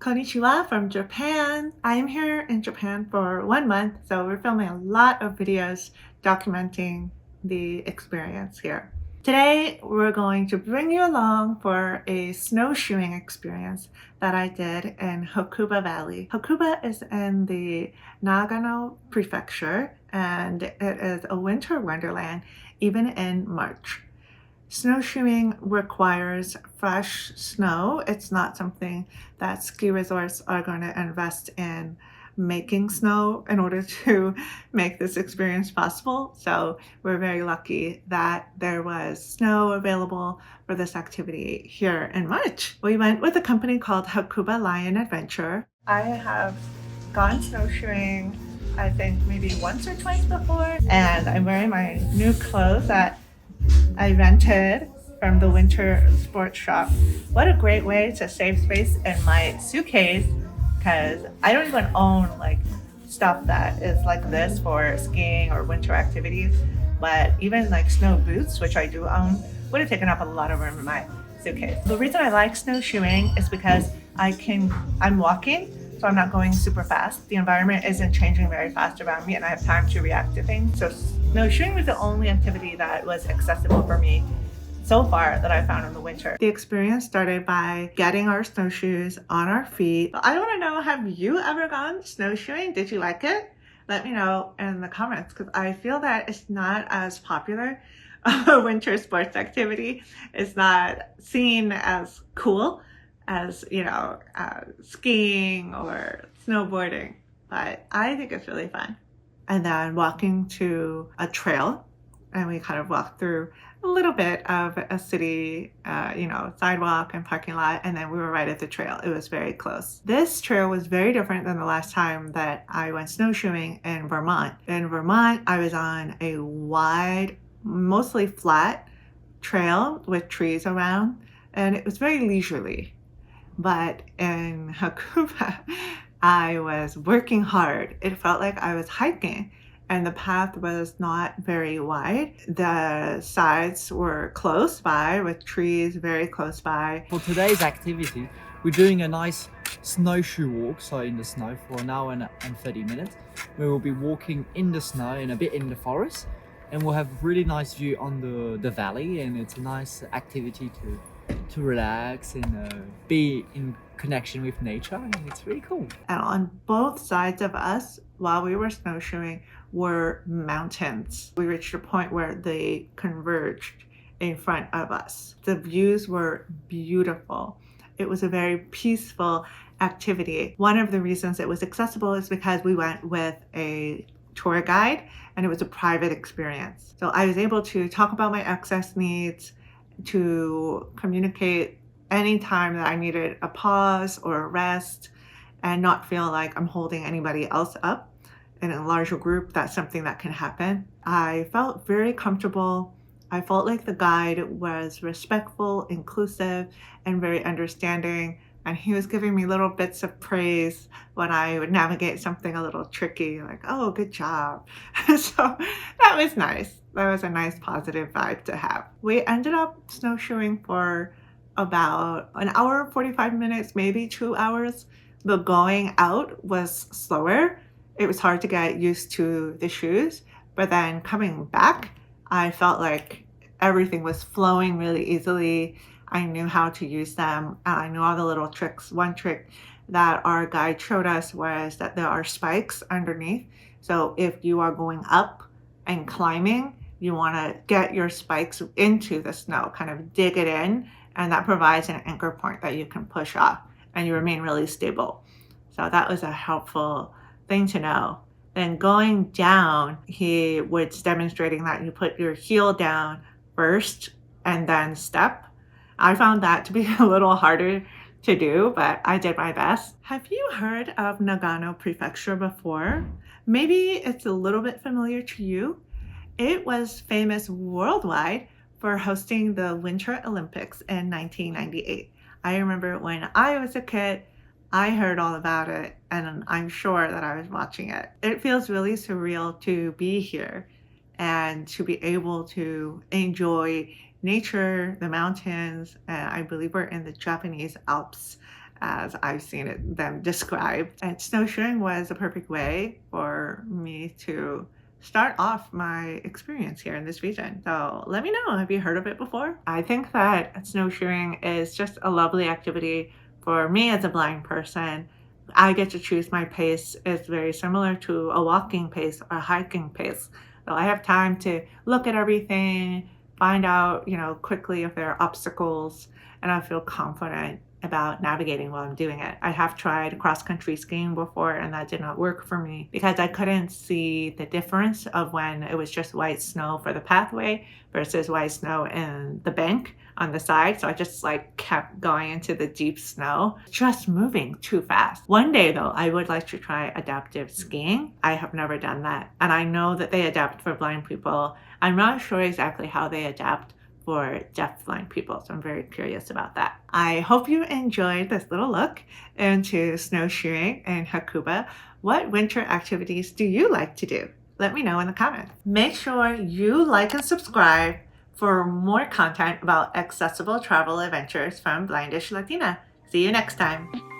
Konnichiwa from Japan. I am here in Japan for 1 month, so we're filming a lot of videos documenting the experience here. Today, we're going to bring you along for a snowshoeing experience that I did in Hakuba Valley. Hakuba is in the Nagano prefecture, and it is a winter wonderland even in March. Snowshoeing requires fresh snow. It's not something that ski resorts are going to invest in making snow in order to make this experience possible. So we're very lucky that there was snow available for this activity here in March. We went with a company called Hakuba Lion Adventure. I have gone snowshoeing, I think maybe once or twice before, and I'm wearing my new clothes that I rented from the winter sports shop. What a great way to save space in my suitcase, because I don't even own like stuff that is like this for skiing or winter activities, but even like snow boots, which I do own, would have taken up a lot of room in my suitcase. The reason I like snowshoeing is because I'm walking, so I'm not going super fast. The environment isn't changing very fast around me and I have time to react to things. So snowshoeing was the only activity that was accessible for me so far that I found in the winter. The experience started by getting our snowshoes on our feet. I want to know, have you ever gone snowshoeing? Did you like it? Let me know in the comments, because I feel that it's not as popular a winter sports activity. It's not seen as cool as, skiing or snowboarding, but I think it's really fun. And then walking to a trail, and we kind of walked through a little bit of a city, sidewalk and parking lot, and then we were right at the trail. It was very close. This trail was very different than the last time that I went snowshoeing in Vermont. In Vermont, I was on a wide, mostly flat trail with trees around, and it was very leisurely. But in Hakuba, I was working hard. It felt like I was hiking, and the path was not very wide. The sides were close by with trees very close by. For today's activity, we're doing a nice snowshoe walk, so in the snow, for an hour and 30 minutes. We will be walking in the snow and a bit in the forest, and we'll have a really nice view on the valley, and it's a nice activity to relax and be in connection with nature, and it's really cool. And on both sides of us, while we were snowshoeing, were mountains. We reached a point where they converged in front of us. The views were beautiful. It was a very peaceful activity. One of the reasons it was accessible is because we went with a tour guide, and it was a private experience. So I was able to talk about my access needs, to communicate anytime that I needed a pause or a rest, and not feel like I'm holding anybody else up. In a larger group, that's something that can happen. I felt very comfortable. I felt like the guide was respectful, inclusive, and very understanding. And he was giving me little bits of praise when I would navigate something a little tricky, like, oh, good job. So that was nice. That was a nice positive vibe to have. We ended up snowshoeing for about an hour, 45 minutes, maybe 2 hours. The going out was slower. It was hard to get used to the shoes, but then coming back, I felt like everything was flowing really easily. I knew how to use them. I knew all the little tricks. One trick that our guide showed us was that there are spikes underneath. So if you are going up and climbing, you want to get your spikes into the snow, kind of dig it in, and that provides an anchor point that you can push off and you remain really stable. So that was a helpful thing to know. Then going down, he was demonstrating that you put your heel down first and then step. I found that to be a little harder to do, but I did my best. Have you heard of Nagano Prefecture before? Maybe it's a little bit familiar to you. It was famous worldwide for hosting the Winter Olympics in 1998. I remember when I was a kid, I heard all about it, and I'm sure that I was watching it. It feels really surreal to be here and to be able to enjoy nature, the mountains. I believe we're in the Japanese Alps. as I've seen them described. And snowshoeing was a perfect way for me to start off my experience here in this region. So let me know, have you heard of it before? I think that snowshoeing is just a lovely activity for me as a blind person. I get to choose my pace. It's very similar to a walking pace or a hiking pace. So I have time to look at everything, find out, quickly if there are obstacles, and I feel confident about navigating while I'm doing it. I have tried cross-country skiing before, and that did not work for me because I couldn't see the difference of when it was just white snow for the pathway versus white snow in the bank on the side. So I just kept going into the deep snow, just moving too fast. One day though, I would like to try adaptive skiing. I have never done that. And I know that they adapt for blind people. I'm not sure exactly how they adapt for deafblind people, so I'm very curious about that. I hope you enjoyed this little look into snowshoeing in Hakuba. What winter activities do you like to do? Let me know in the comments. Make sure you like and subscribe for more content about accessible travel adventures from BlindishLatina. See you next time.